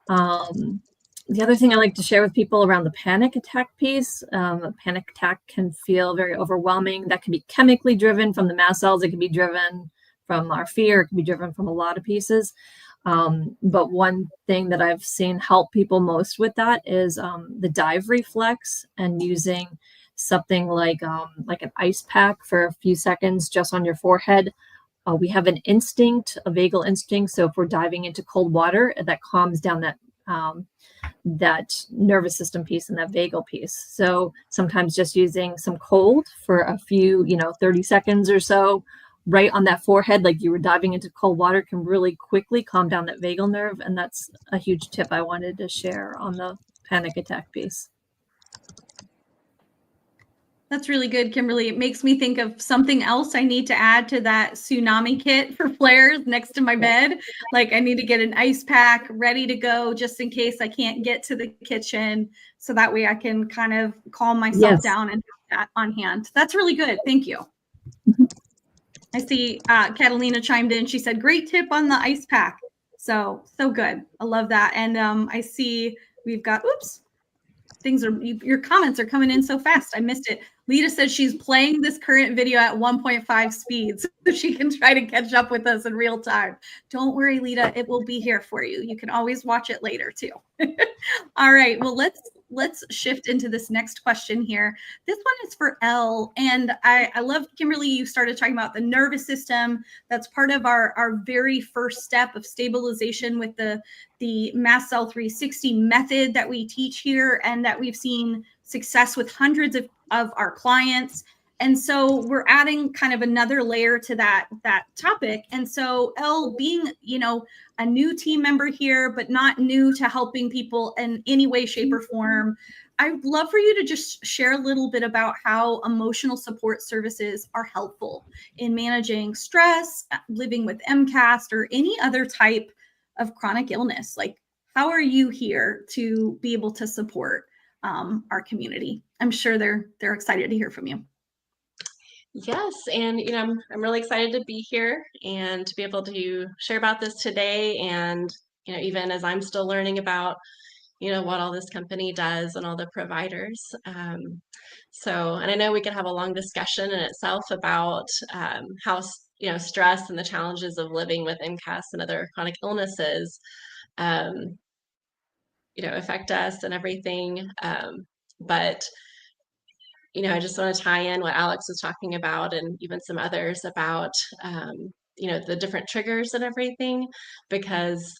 The other thing I like to share with people around the panic attack piece, a panic attack can feel very overwhelming. That can be chemically driven from the mast cells. It can be driven from our fear. It can be driven from a lot of pieces. But one thing that I've seen help people most with that is the dive reflex, and using something like an ice pack for a few seconds just on your forehead. We have an instinct, a vagal instinct. So if we're diving into cold water, that calms down that nervous system piece and that vagal piece. So sometimes just using some cold for a few, 30 seconds or so, right on that forehead, like you were diving into cold water, can really quickly calm down that vagal nerve. And that's a huge tip I wanted to share on the panic attack piece. That's really good, Kimberly. It makes me think of something else I need to add to that tsunami kit for flares next to my bed. Like, I need to get an ice pack ready to go just in case I can't get to the kitchen. So that way I can kind of calm myself down and have that on hand. That's really good. Thank you. I see Catalina chimed in. She said, great tip on the ice pack. So good. I love that. And I see we've got, your comments are coming in so fast. I missed it. Lita says she's playing this current video at 1.5 speed so she can try to catch up with us in real time. Don't worry, Lita, it will be here for you. You can always watch it later too. All right, well, let's shift into this next question here. This one is for Elle, and I love, Kimberly, you started talking about the nervous system. That's part of our very first step of stabilization with the Mast Cell 360 method that we teach here, and that we've seen success with hundreds of our clients. And so we're adding kind of another layer to that topic. And so Elle, being, a new team member here, but not new to helping people in any way, shape, or form, I'd love for you to just share a little bit about how emotional support services are helpful in managing stress, living with MCAS, or any other type of chronic illness. Like, how are you here to be able to support our community? I'm sure they're excited to hear from you. Yes, and I'm really excited to be here and to be able to share about this today. And even as I'm still learning about what all this company does and all the providers. And I know we could have a long discussion in itself about how stress and the challenges of living with MCAS and other chronic illnesses affect us and everything. But I just want to tie in what Alex was talking about, and even some others about the different triggers and everything, because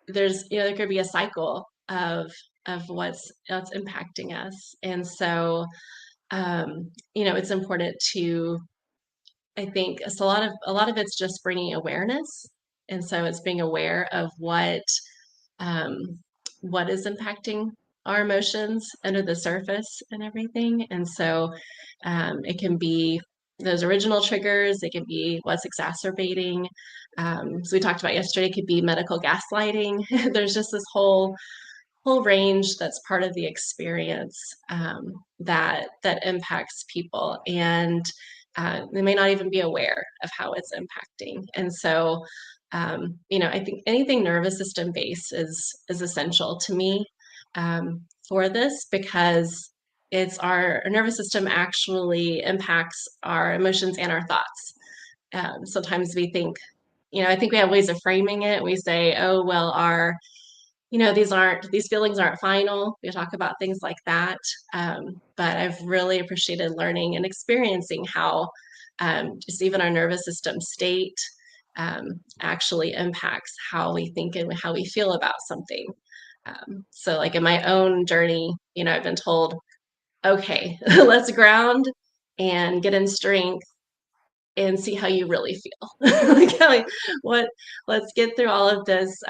there's there could be a cycle of what's impacting us. And so it's important to, I think, it's a lot of it's just bringing awareness. And so it's being aware of what is impacting our emotions under the surface and everything. And so it can be those original triggers, it can be what's exacerbating. So we talked about yesterday, it could be medical gaslighting. There's just this whole range that's part of the experience that impacts people, and they may not even be aware of how it's impacting. And so I think anything nervous system based is essential to me for this, because it's our nervous system actually impacts our emotions and our thoughts. Sometimes we think, I think we have ways of framing it. We say, oh, well, these feelings aren't final. We talk about things like that. But I've really appreciated learning and experiencing how just even our nervous system state actually impacts how we think and how we feel about something. So like in my own journey, I've been told, okay, let's ground and get in strength and see how you really feel. Let's get through all of this,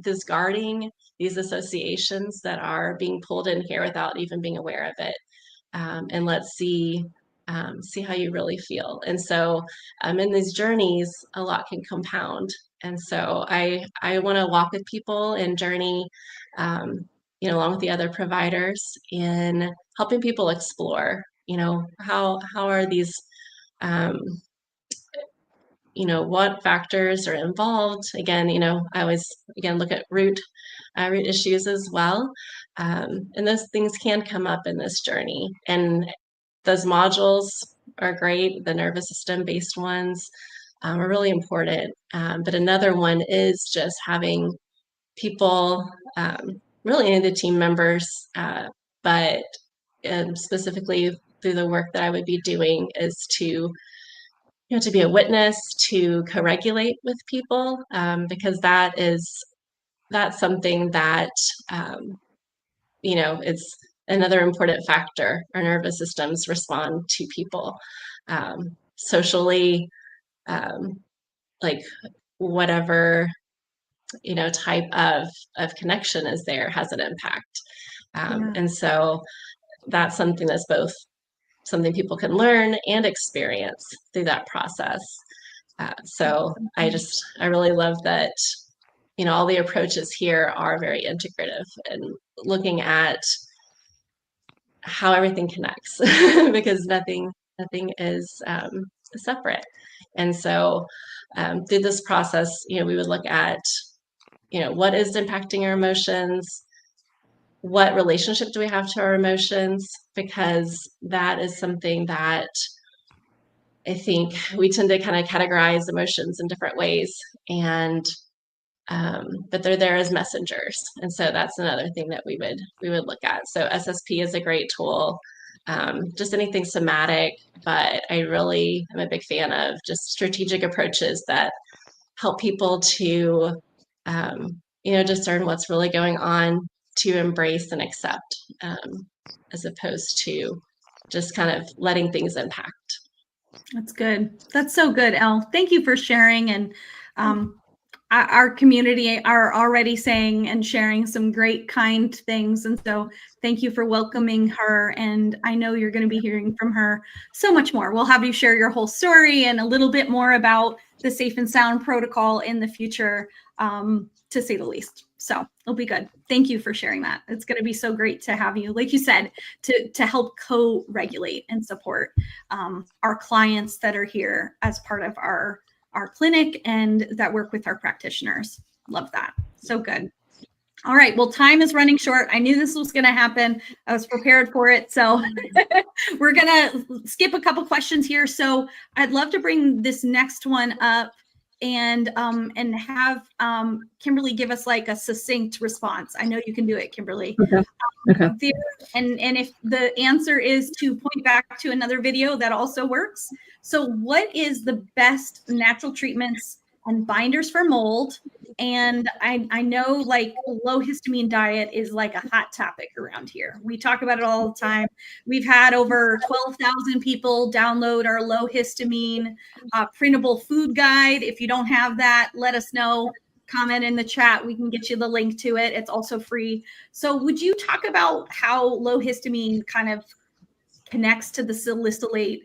this guarding, these associations that are being pulled in here without even being aware of it. And let's see how you really feel. And so in these journeys, a lot can compound. And so I want to walk with people and journey, along with the other providers, in helping people explore, how are these, what factors are involved. Again, I always, look at root issues as well. And those things can come up in this journey. And those modules are great. The nervous system based ones are really important. But another one is just having people, really any of the team members, but specifically through the work that I would be doing, is to be a witness, to co-regulate with people, because that's something that it's another important factor. Our nervous systems respond to people socially, like whatever type of connection is there has an impact. And so that's something that's both something people can learn and experience through that process. So I really love that, all the approaches here are very integrative and looking at how everything connects, because nothing is separate. And so through this process, we would look at, what is impacting our emotions, what relationship do we have to our emotions, because that is something that I think we tend to kind of categorize emotions in different ways, and but they're there as messengers. And so that's another thing that we would look at. So SSP is a great tool, just anything somatic, but I really am a big fan of just strategic approaches that help people to, discern what's really going on, to embrace and accept, as opposed to just kind of letting things impact. That's good. That's so good, Elle. Thank you for sharing. And our community are already saying and sharing some great, kind things. And so thank you for welcoming her. And I know you're going to be hearing from her so much more. We'll have you share your whole story and a little bit more about the Safe and Sound protocol in the future, to say the least. So it'll be good. Thank you for sharing that. It's going to be so great to have you, like you said, to help co-regulate and support our clients that are here as part of our clinic and that work with our practitioners. Love that. So good. All right. Well, time is running short. I knew this was going to happen. I was prepared for it. So we're going to skip a couple questions here. So I'd love to bring this next one up and have Kimberly give us like a succinct response. I know you can do it, Kimberly. Okay. And if the answer is to point back to another video, that also works. So what is the best natural treatments and binders for mold? And I know like low histamine diet is like a hot topic around here. We talk about it all the time. We've had over 12,000 people download our low histamine printable food guide. If you don't have that, let us know. Comment in the chat. We can get you the link to it. It's also free. So would you talk about how low histamine kind of connects to the salicylate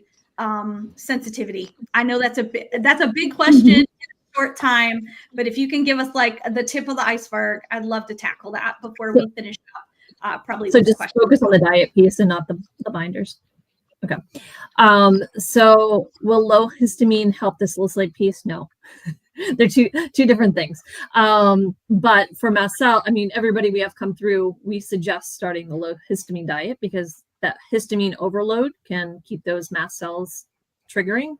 sensitivity? I know that's a big question in a short time, but if you can give us like the tip of the iceberg, I'd love to tackle that before we finish up. Probably. So just focus on the diet piece and not the binders. Okay. So will low histamine help the salicylate piece? No. They're two different things. But for mast cell, I mean, everybody we have come through, we suggest starting the low histamine diet because that histamine overload can keep those mast cells triggering.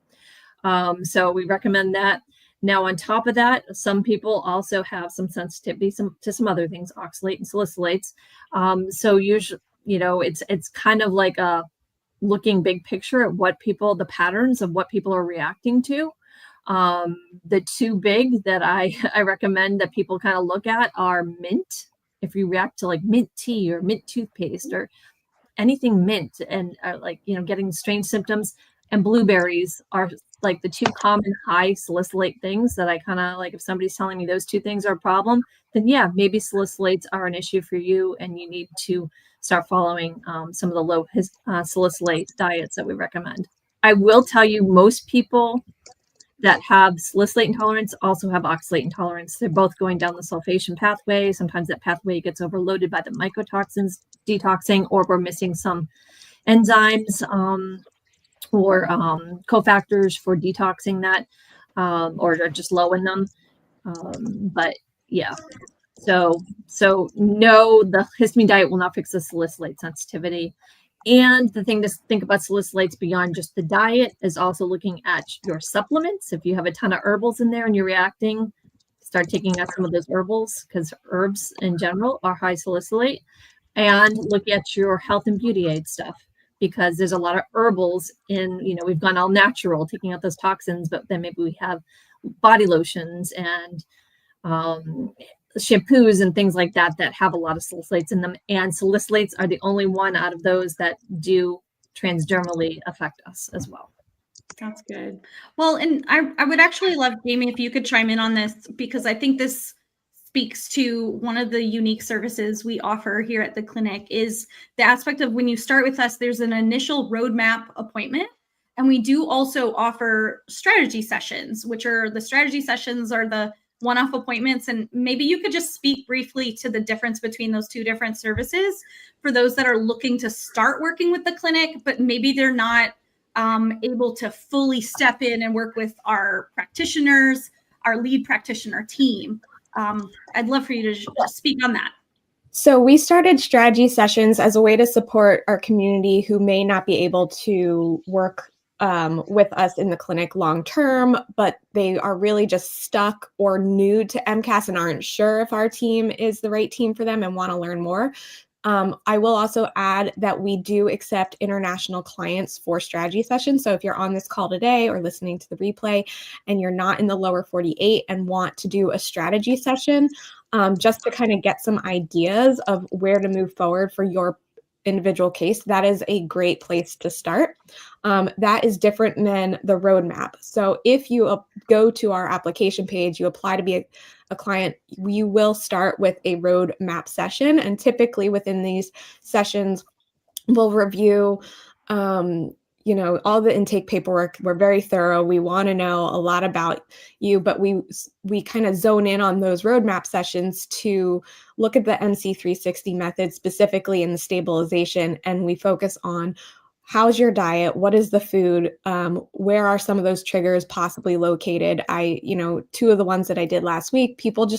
So we recommend that. Now, on top of that, some people also have some sensitivity to some other things, oxalate and salicylates. So usually, it's kind of like a looking big picture at the patterns of what people are reacting to. The two big that I recommend that people kind of look at are mint. If you react to like mint tea or mint toothpaste or anything mint and getting strange symptoms, and blueberries are like the two common high salicylate things that I kind of like. If somebody's telling me those two things are a problem, then yeah, maybe salicylates are an issue for you and you need to start following some of the low salicylate diets that we recommend. I will tell you, most people that have salicylate intolerance also have oxalate intolerance. They're both going down the sulfation pathway. Sometimes that pathway gets overloaded by the mycotoxins detoxing, or we're missing some enzymes or cofactors for detoxing that, or just low in them. But yeah, so no, the histamine diet will not fix the salicylate sensitivity. And the thing to think about salicylates beyond just the diet is also looking at your supplements. If you have a ton of herbals in there and you're reacting, start taking out some of those herbals, because herbs in general are high salicylate. And look at your health and beauty aid stuff, because there's a lot of herbals in, we've gone all natural, taking out those toxins, but then maybe we have body lotions and shampoos and things like that have a lot of salicylates in them, and salicylates are the only one out of those that do transdermally affect us as well. That's good. Well, and I would actually love, Jamie, if you could chime in on this, because I think this speaks to one of the unique services we offer here at the clinic is the aspect of when you start with us, there's an initial roadmap appointment. And we do also offer strategy sessions, which are the one-off appointments. And maybe you could just speak briefly to the difference between those two different services for those that are looking to start working with the clinic, but maybe they're not able to fully step in and work with our practitioners, our lead practitioner team. I'd love for you to speak on that. So we started strategy sessions as a way to support our community who may not be able to work with us in the clinic long term, but they are really just stuck or new to MCAS and aren't sure if our team is the right team for them and want to learn more. I will also add that we do accept international clients for strategy sessions. So if you're on this call today or listening to the replay and you're not in the lower 48 and want to do a strategy session, just to kind of get some ideas of where to move forward for your individual case, that is a great place to start. That is different than the roadmap. So if you go to our application page, you apply to be a client, you will start with a roadmap session. And typically within these sessions, we'll review all the intake paperwork. We're very thorough. We want to know a lot about you, but we kind of zone in on those roadmap sessions to look at the MC360 method specifically in the stabilization, and we focus on how's your diet, what is the food, where are some of those triggers possibly located. Two of the ones that I did last week, people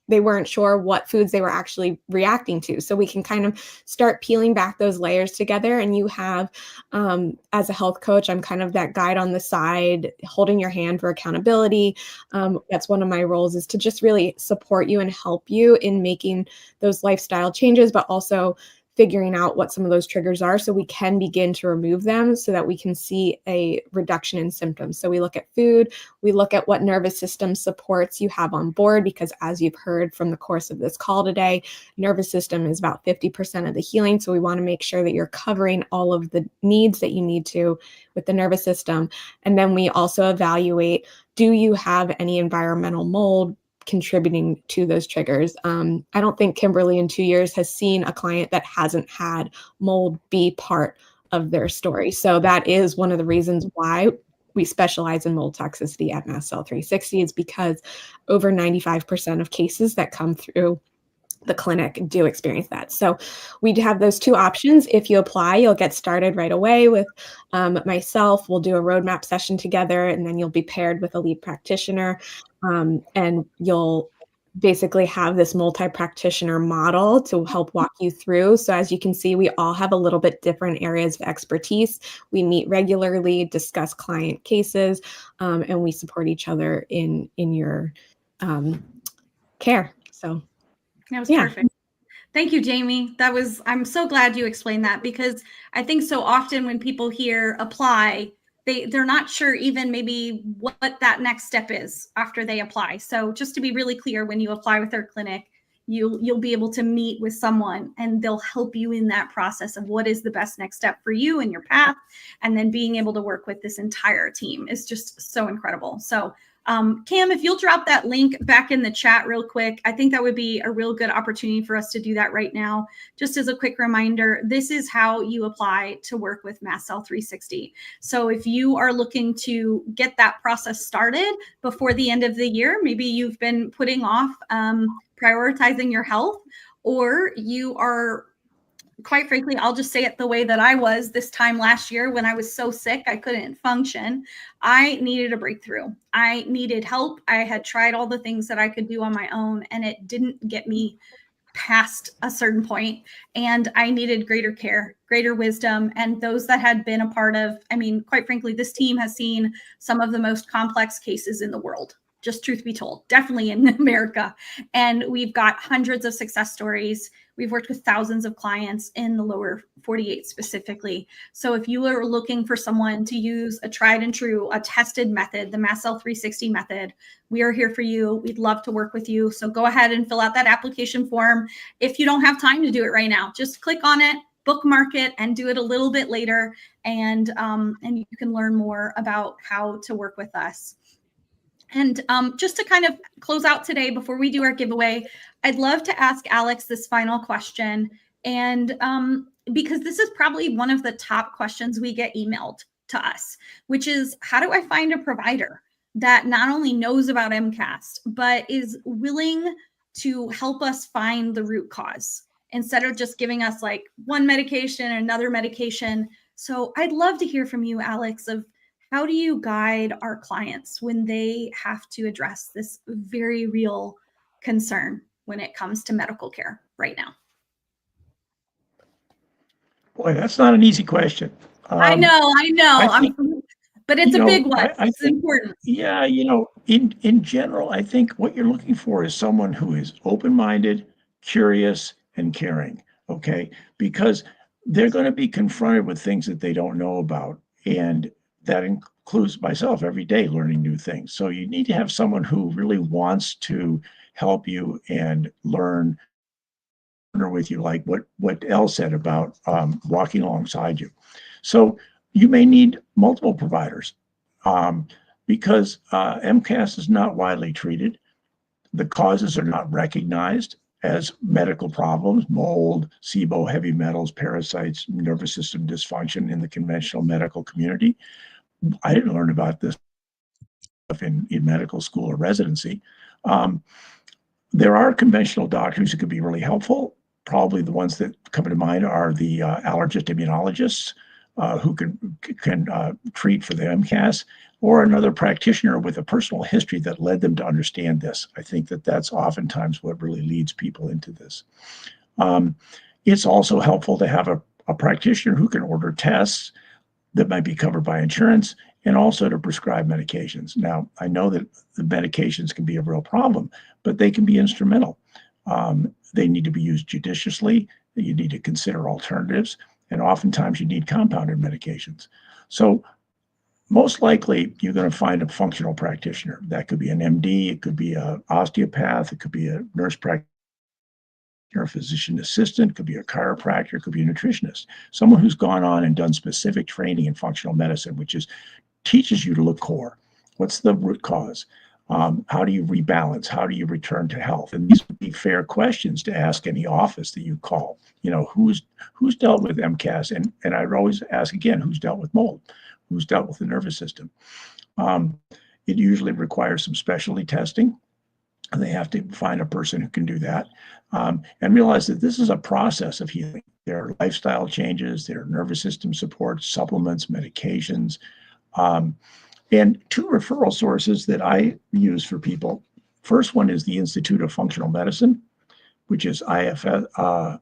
they weren't sure what foods they were actually reacting to. So we can kind of start peeling back those layers together. And you have, as a health coach, I'm kind of that guide on the side, holding your hand for accountability. That's one of my roles, is to just really support you and help you in making those lifestyle changes, but also figuring out what some of those triggers are so we can begin to remove them so that we can see a reduction in symptoms. So we look at food, we look at what nervous system supports you have on board, because as you've heard from the course of this call today, nervous system is about 50% of the healing. So we want to make sure that you're covering all of the needs that you need to with the nervous system. And then we also evaluate, do you have any environmental mold contributing to those triggers? I don't think Kimberley in 2 years has seen a client that hasn't had mold be part of their story. So that is one of the reasons why we specialize in mold toxicity at Mast Cell 360, is because over 95% of cases that come through the clinic do experience that. So we have those two options. If you apply, you'll get started right away with myself. We'll do a roadmap session together, and then you'll be paired with a lead practitioner, and you'll basically have this multi-practitioner model to help walk you through. So as you can see, we all have a little bit different areas of expertise. We meet regularly, discuss client cases, and we support each other in your care. So that was perfect. Thank you, Jamie. I'm so glad you explained that, because I think so often when people hear apply, they're not sure even maybe what that next step is after they apply. So just to be really clear, when you apply with our clinic, you'll be able to meet with someone and they'll help you in that process of what is the best next step for you and your path. And then being able to work with this entire team is just so incredible. So Cam, if you'll drop that link back in the chat real quick, I think that would be a real good opportunity for us to do that right now. Just as a quick reminder, this is how you apply to work with Mast Cell 360. So if you are looking to get that process started before the end of the year, maybe you've been putting off prioritizing your health, or you are, quite frankly, I'll just say it the way that I was this time last year when I was so sick, I couldn't function. I needed a breakthrough. I needed help. I had tried all the things that I could do on my own, and it didn't get me past a certain point. And I needed greater care, greater wisdom. And those that had been a part of, quite frankly, this team has seen some of the most complex cases in the world. Just truth be told, definitely in America. And we've got hundreds of success stories. We've worked with thousands of clients in the lower 48 specifically. So if you are looking for someone to use a tried and true, a tested method, the Mast Cell 360 method, we are here for you. We'd love to work with you. So go ahead and fill out that application form. If you don't have time to do it right now, just click on it, bookmark it, and do it a little bit later. And you can learn more about how to work with us. And just to kind of close out today before we do our giveaway, I'd love to ask Alex this final question. And because this is probably one of the top questions we get emailed to us, which is, how do I find a provider that not only knows about MCAS, but is willing to help us find the root cause instead of just giving us like one medication and another medication? So I'd love to hear from you, Alex, of how do you guide our clients when they have to address this very real concern when it comes to medical care right now? Boy, that's not an easy question. I know, but it's a big one. It's important. Yeah, in general, I think what you're looking for is someone who is open-minded, curious, and caring, okay? Because they're going to be confronted with things that they don't know about. And that includes myself every day learning new things. So you need to have someone who really wants to help you and learn with you, like what Elle said about walking alongside you. So you may need multiple providers because MCAS is not widely treated. The causes are not recognized as medical problems: mold, SIBO, heavy metals, parasites, nervous system dysfunction in the conventional medical community. I didn't learn about this in medical school or residency. There are conventional doctors who could be really helpful. Probably the ones that come to mind are the allergist immunologists who can treat for the MCAS, or another practitioner with a personal history that led them to understand this. I think that that's oftentimes what really leads people into this. It's also helpful to have a practitioner who can order tests that might be covered by insurance, and also to prescribe medications. Now, I know that the medications can be a real problem, but they can be instrumental. They need to be used judiciously. You need to consider alternatives, and oftentimes you need compounded medications. So most likely you're going to find a functional practitioner. That could be an MD, it could be an osteopath, it could be a nurse practitioner, a physician assistant, could be a chiropractor, could be a nutritionist, someone who's gone on and done specific training in functional medicine, which teaches you to look core. What's the root cause? How do you rebalance? How do you return to health? And these would be fair questions to ask any office that you call. You know, who's dealt with MCAS? And I'd always ask again, who's dealt with mold? Who's dealt with the nervous system? It usually requires some specialty testing. And they have to find a person who can do that, and realize that this is a process of healing. There are lifestyle changes, there are nervous system support, supplements, medications, and two referral sources that I use for people. First one is the Institute of Functional Medicine, which is ifm.org.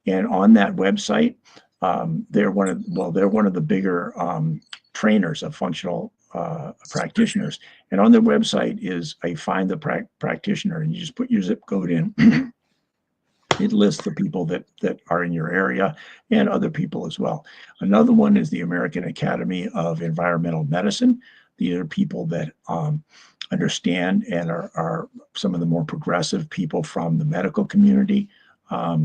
And on that website, they're one of the bigger trainers of functional practitioners. And on their website is a find the practitioner, and you just put your zip code in. It lists the people that are in your area and other people as well. Another one is the American Academy of Environmental Medicine. These are people that understand and are some of the more progressive people from the medical community. I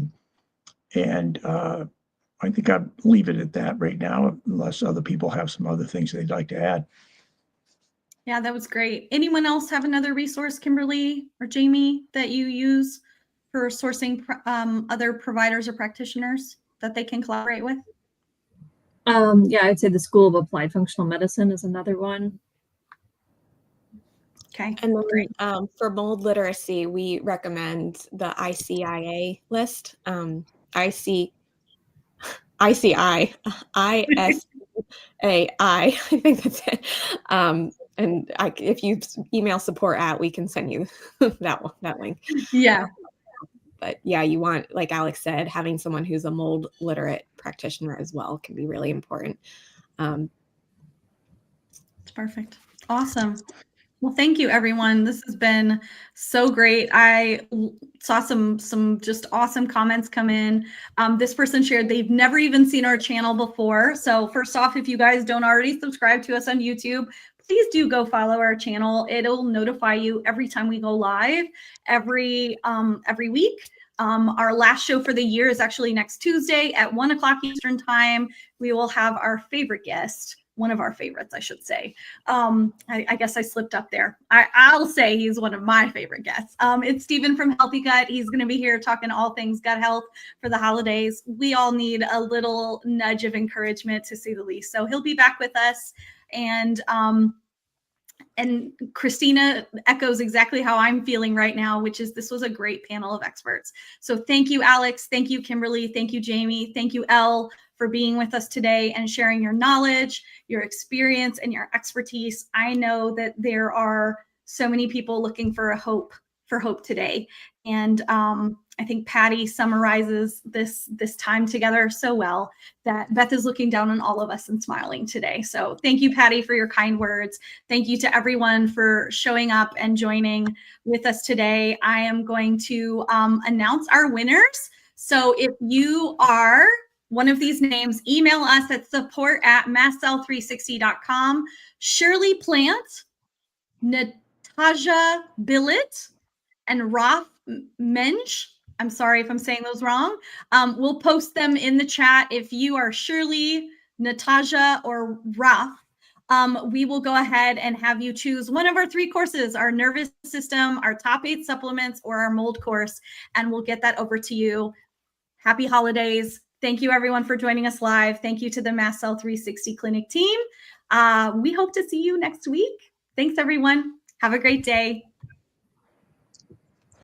think I'll leave it at that right now, unless other people have some other things they'd like to add. Yeah, that was great. Anyone else have another resource, Kimberly or Jamie, that you use for sourcing other providers or practitioners that they can collaborate with? Yeah, I'd say the School of Applied Functional Medicine is another one. Okay. And then for mold literacy, we recommend the ICIA list. ICI, I think that's it. And if you email support we can send you that link. Yeah. But yeah, you want, like Alex said, having someone who's a mold literate practitioner as well can be really important. It's perfect. Awesome. Well, thank you, everyone. This has been so great. I saw some just awesome comments come in. This person shared they've never even seen our channel before. So first off, if you guys don't already subscribe to us on YouTube, please do go follow our channel. It'll notify you every time we go live every week. Our last show for the year is actually next Tuesday at 1 o'clock Eastern time. We will have our favorite guest, one of our favorites, I should say. I guess I slipped up there. I'll say he's one of my favorite guests. It's Stephen from Healthy Gut. He's going to be here talking all things gut health for the holidays. We all need a little nudge of encouragement, to say the least. So he'll be back with us. And Christina echoes exactly how I'm feeling right now, which is this was a great panel of experts. So thank you, Alex. Thank you, Kimberly. Thank you, Jamie. Thank you, Elle, for being with us today and sharing your knowledge, your experience, and your expertise. I know that there are so many people looking for hope today. And I think Patty summarizes this time together so well, that Beth is looking down on all of us and smiling today. So thank you, Patty, for your kind words. Thank you to everyone for showing up and joining with us today. I am going to announce our winners. So if you are one of these names, email us at support@mastcell360.com. Shirley Plant, Natasha Billet, and Raf Mensch I'm sorry if I'm saying those wrong. We'll post them in the chat. If you are Shirley, Natasha, or Raf, we will go ahead and have you choose one of our 3 courses, our nervous system, our top 8 supplements, or our mold course, and we'll get that over to you. Happy holidays. Thank you everyone for joining us live. Thank you to the Mast Cell 360 Clinic team. We hope to see you next week. Thanks everyone. Have a great day.